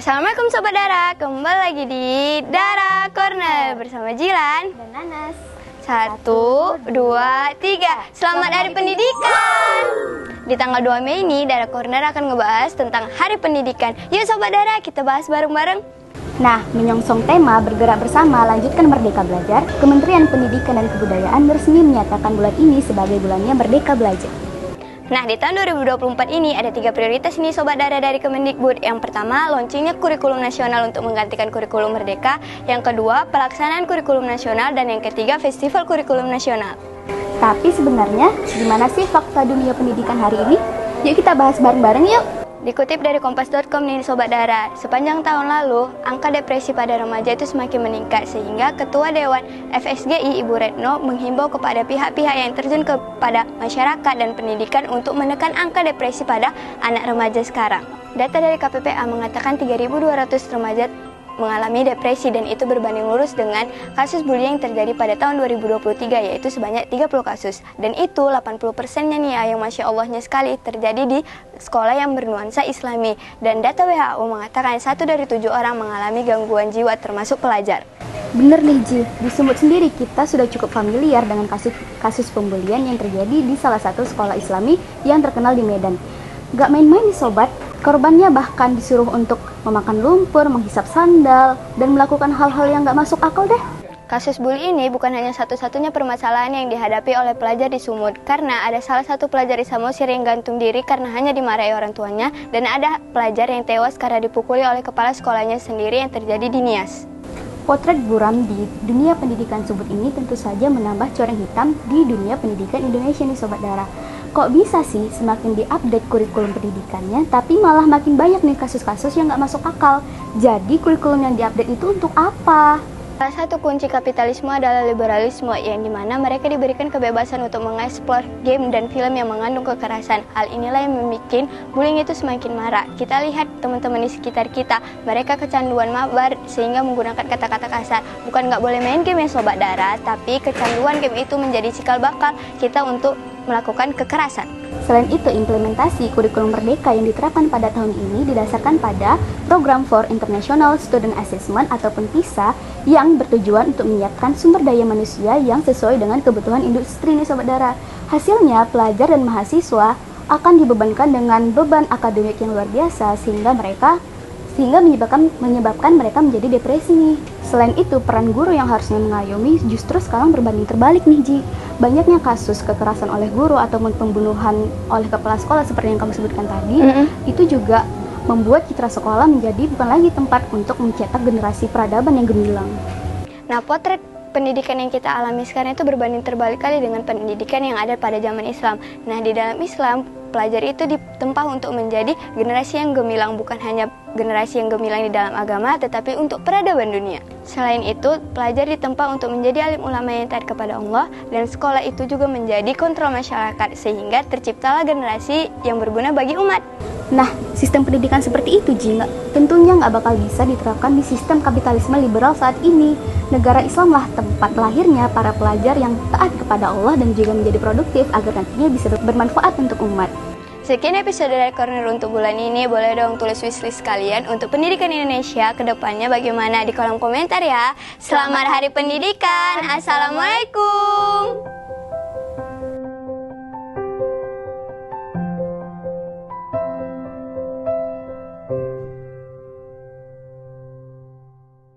Assalamualaikum Sobat Dara, kembali lagi di Dara Corner bersama Jilan dan Nanas. 1, 2, 3. Selamat Hari Pendidikan. Di tanggal 2 Mei ini Dara Corner akan ngebahas tentang Hari Pendidikan. Yuk Sobat Dara, kita bahas bareng-bareng. Nah, menyongsong tema bergerak bersama lanjutkan Merdeka Belajar, Kementerian Pendidikan dan Kebudayaan resmi menyatakan bulan ini sebagai bulannya Merdeka Belajar. Nah, di tahun 2024 ini ada 3 prioritas nih Sobat Dara dari Kemendikbud. Yang pertama, launchingnya kurikulum nasional untuk menggantikan kurikulum Merdeka. Yang kedua, pelaksanaan kurikulum nasional. Dan yang ketiga, festival kurikulum nasional. Tapi sebenarnya, gimana sih fakta dunia pendidikan hari ini? Yuk kita bahas bareng-bareng yuk! Dikutip dari kompas.com nih Sobat Dara, sepanjang tahun lalu, angka depresi pada remaja itu semakin meningkat sehingga Ketua Dewan FSGI Ibu Retno menghimbau kepada pihak-pihak yang terjun kepada masyarakat dan pendidikan untuk menekan angka depresi pada anak remaja sekarang. Data dari KPPA mengatakan 3.200 remaja mengalami depresi dan itu berbanding lurus dengan kasus bullying yang terjadi pada tahun 2023 yaitu sebanyak 30 kasus dan itu 80%-nya nih ya, yang Masya Allahnya sekali terjadi di sekolah yang bernuansa Islami dan data WHO mengatakan 1 dari 7 orang mengalami gangguan jiwa termasuk pelajar. Bener nih Ji, di Sumut sendiri kita sudah cukup familiar dengan kasus pembulian yang terjadi di salah satu sekolah Islami yang terkenal di Medan. Gak main-main nih sobat, korbannya bahkan disuruh untuk memakan lumpur, menghisap sandal, dan melakukan hal-hal yang gak masuk akal deh. Kasus bully ini bukan hanya satu-satunya permasalahan yang dihadapi oleh pelajar di Sumut, karena ada salah satu pelajar di Samosir yang gantung diri karena hanya dimarahi orang tuanya, dan ada pelajar yang tewas karena dipukuli oleh kepala sekolahnya sendiri yang terjadi di Nias. Potret buram di dunia pendidikan Sumut ini tentu saja menambah coreng hitam di dunia pendidikan Indonesia nih Sobat Dara. Kok bisa sih semakin diupdate kurikulum pendidikannya, tapi malah makin banyak nih kasus-kasus yang gak masuk akal. Jadi kurikulum yang diupdate itu untuk apa? Salah satu kunci kapitalisme adalah liberalisme, yang dimana mereka diberikan kebebasan untuk mengeksplor game dan film yang mengandung kekerasan. Hal inilah yang membuat bullying itu semakin marak. Kita lihat teman-teman di sekitar kita, mereka kecanduan mabar sehingga menggunakan kata-kata kasar. Bukan nggak boleh main game ya Sobat Dara, tapi kecanduan game itu menjadi cikal bakal kita untuk melakukan kekerasan. Selain itu, implementasi kurikulum Merdeka yang diterapkan pada tahun ini didasarkan pada Program for International Student Assessment ataupun PISA yang bertujuan untuk menyiapkan sumber daya manusia yang sesuai dengan kebutuhan industri nih Sobat Dara. Hasilnya, pelajar dan mahasiswa akan dibebankan dengan beban akademik yang luar biasa sehingga menyebabkan mereka menjadi depresi nih. Selain itu, peran guru yang harusnya mengayomi justru sekarang berbanding terbalik nih Ji. Banyaknya kasus kekerasan oleh guru ataupun pembunuhan oleh kepala sekolah seperti yang kamu sebutkan tadi, itu juga membuat citra sekolah menjadi bukan lagi tempat untuk mencetak generasi peradaban yang gemilang. Nah, potret pendidikan yang kita alami sekarang itu berbanding terbalik kali dengan pendidikan yang ada pada zaman Islam. Nah, di dalam Islam, pelajar itu ditempa untuk menjadi generasi yang gemilang, bukan hanya generasi yang gemilang di dalam agama, tetapi untuk peradaban dunia. Selain itu, pelajar ditempa untuk menjadi alim ulama yang taat kepada Allah, dan sekolah itu juga menjadi kontrol masyarakat, sehingga terciptalah generasi yang berguna bagi umat. Nah, sistem pendidikan seperti itu Ji, tentunya nggak bakal bisa diterapkan di sistem kapitalisme liberal saat ini. Negara Islam lah tempat lahirnya para pelajar yang taat kepada Allah dan juga menjadi produktif agar nantinya bisa bermanfaat untuk umat. Sekian episode dari Corner untuk bulan ini. Boleh dong tulis wishlist kalian untuk pendidikan Indonesia ke depannya bagaimana di kolom komentar ya. Selamat Hari Pendidikan. Assalamualaikum.